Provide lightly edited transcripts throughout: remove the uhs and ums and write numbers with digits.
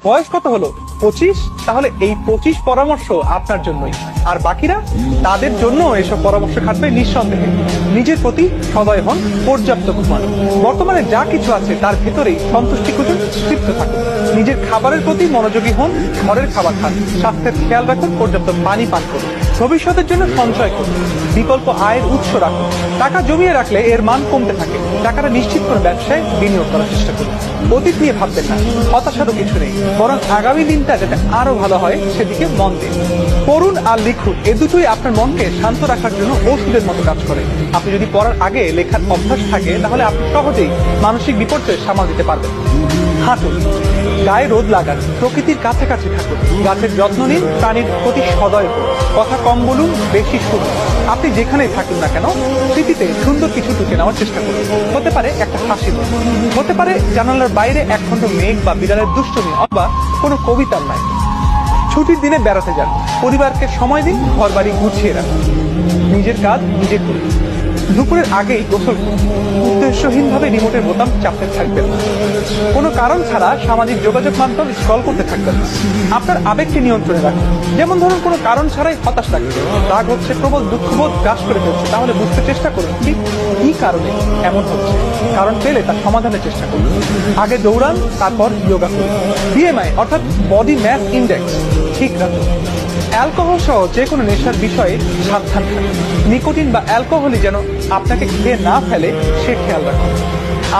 বয়স কত হলো? 25। তাহলে এই 25 পরামর্শ আপনার জন্যই, আর বাকিরা তাদের জন্য এসব পরামর্শ খাটবে নিঃসন্দেহে। নিজের প্রতি সদয় হন, পর্যাপ্ত ঘুমান। বর্তমানে যা কিছু আছে তার ভেতরেই সন্তুষ্টি খুঁজুন, তৃপ্ত থাকুন। নিজের খাবারের প্রতি মনোযোগী হন, ঘরের খাবার খান, স্বাস্থ্যের খেয়াল রাখুন, পর্যাপ্ত পানি পান করুন। ভবিষ্যতের জন্য সঞ্চয় করুন, বিকল্প আয়ের উৎস রাখুন। টাকা জমিয়ে রাখলে এর মান কমতে থাকে। টাকাটা নিশ্চিত করে ব্যবসায় বিনিয়োগ করার চেষ্টা করুন। অতীত নিয়ে ভাববেন না, হতাশারও কিছু নেই, বরং আগামী দিনটা যাতে আরো ভালো হয় সেদিকে মন দিন। পড়ুন আর লিখুন, এ দুটোই আপনার মনকে শান্ত রাখার জন্য ওষুধের মতো কাজ করে। আপনি যদি পড়ার আগে লেখার অভ্যাস থাকে তাহলে আপনি সহজেই মানসিক বিপর্যয় সামাল দিতে পারবেন। হাঁটুন, গায়ে রোদ লাগান, প্রকৃতির কাছাকাছি থাকুন, গাছের যত্ন নিন, প্রাণীর প্রতি সদয় হন। কথা কম বলুন, বেশি শুনুন। আপনি যেখানেই থাকুন না কেন স্মৃতিতে সুন্দর কিছু টুকে নেওয়ার চেষ্টা করুন। হতে পারে একটা হাসি, হতে পারে জানালার বাইরে একখণ্ড মেঘ বা বিড়ালের দুষ্টুমি, অথবা কোনো কবিতার লাইন। ছুটির দিনে বেড়াতে যান, পরিবারকে সময় দিন, ঘর বাড়ি গুছিয়ে রাখুন। নিজের কাজ নিজে করুন। দুপুরের আগেই গোসল করুন। উদ্দেশ্যহীনভাবে রিমোটের বোতাম চাপতে থাকবেন না। কোনো কারণ ছাড়া সামাজিক যোগাযোগ মাধ্যম স্ক্রল করতে থাকবেন না। আপনার আবেগকে নিয়ন্ত্রণে রাখুন। যেমন ধরুন, কোনো কারণ ছাড়াই হতাশ লাগছে, রাগ হচ্ছে, প্রবল দুঃখবোধ গ্রাস করে ফেলছে, তাহলে বুঝতে চেষ্টা করুন ঠিক কি কারণে এমন হচ্ছে। কারণ পেলে তার সমাধানের চেষ্টা করুন। আগে দৌড়ান, তারপর যোগা করুন। বিএমআই অর্থাৎ বডি ম্যাস ইন্ডেক্স ঠিক রাখুন। অ্যালকোহল সহ যে কোনো নেশার বিষয়ে সাবধান থাকুন। নিকোটিন বা অ্যালকোহলই যেন আপনাকে খেয়ে না ফেলে সে খেয়াল রাখুন।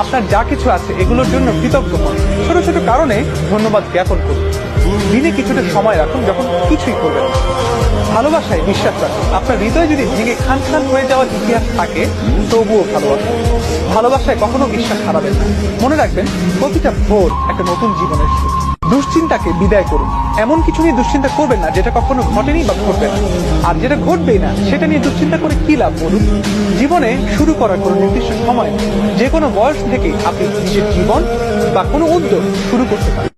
আপনার যা কিছু আছে এগুলোর জন্য কৃতজ্ঞ হন। ছোট ছোট কারণে ধন্যবাদ জ্ঞাপন করুন। দিনে কিছুটা সময় রাখুন যখন কিছুই করবেন না। ভালোবাসায় বিশ্বাস রাখুন। আপনার হৃদয় যদি ভেঙে খান খান হয়ে যাওয়ার ইতিহাস থাকে তবুও ভালোবাসুন। ভালোবাসায় কখনো বিশ্বাস হারাবেন না। মনে রাখবেন, প্রতিটা ভোর একটা নতুন জীবনের শুরু। দুশ্চিন্তাকে বিদায় করুন। এমন কিছু নিয়ে দুশ্চিন্তা করবেন না যেটা কখনো ঘটেনি বা ঘটবে না। আর যেটা ঘটবেই না সেটা নিয়ে দুশ্চিন্তা করে কি লাভ বলুন? জীবনে শুরু করার কোনো নির্দিষ্ট সময় নেই। যে কোনো বয়স থেকেই আপনি নিজের জীবন বা কোনো উদ্যোগ শুরু করতে পারেন।